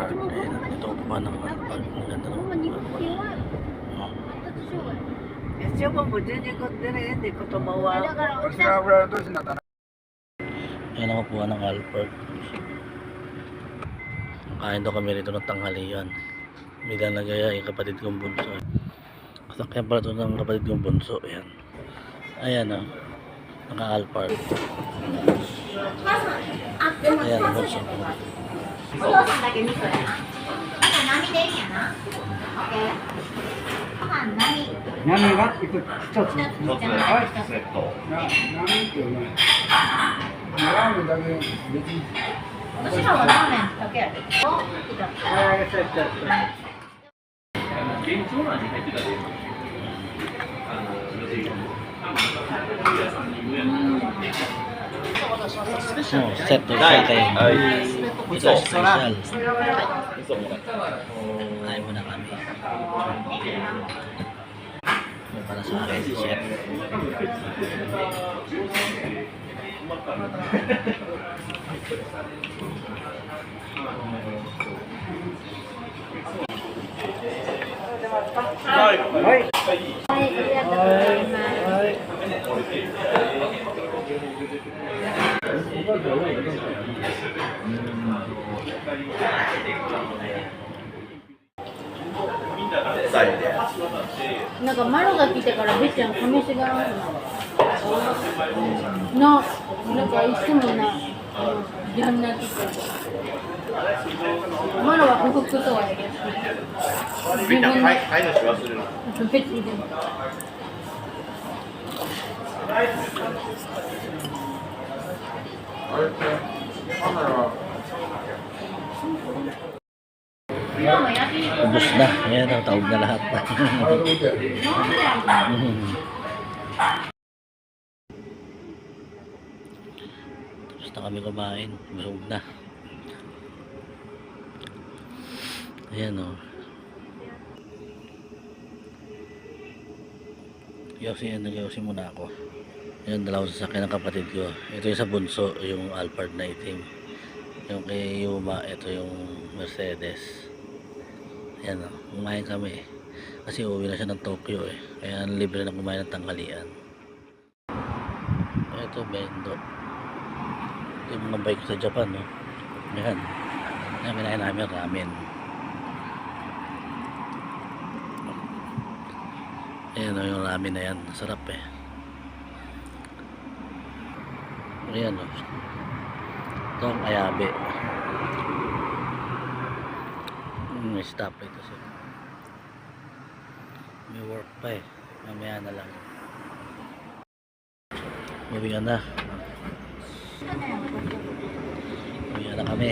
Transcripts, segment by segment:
Ito pa ng Alphard. Ang ganda ng Ayan ang upuan ng Alphard. Kain daw kami rito ng tanghalian. May nagaya yung kapatid kong bunso. Kasakyan pala ito ng kapatid kong bunso. Ayan. Ayan o. Naka-Alphard. Ayan ang bunso ko. お父さんだけ味噌やな。あと波でいいんやな。オッケー。ご飯波。波が一つ。一つじゃない一つ。波っていうね。ラーメンだけ別に。私らはラーメンだけやで。お、いた。現状欄に入ってたで、Set to sa akin. Ito special. Kain muna kami. Ito para sa akin si Chef.なんかマロが来てからべっちゃん試しがらんな、なんかいつもな、自分になってきてマロは不服とはやけど自分で別にでもUbus na. Ayan ang taog na lahat. Tapos na kami kumain. Busog na. Ayan o. Nag-yosi muna ako. Ayan, dalawang sasakyan ng kapatid ko. Ito yung sa bunso, yung Alphard na itim. Yung kay Yuma, ito yung Mercedes. Ayan o, kumain kami kasi uuwi na siya ng Tokyo kaya libre na kumain ng tanghalian. Ito bendo, ito yung mga bike sa Japan no? Ayan, minahin namin ramen. Ayan o, yung ramen na yan, sarap ayan o, ito ang ayabe. May stop ito siya. May work pa mamaya na lang. Uwi na. Uwi na kami.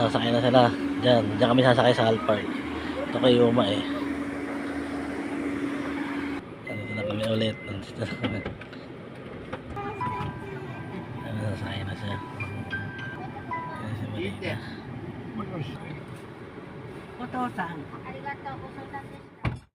Sakay na sila. Diyan kami sasakay sa Alphard. Ito kay Yuma Nandito na kami ulit. Nandito na kami. Sasakay na siya.お父さんありがとうございます。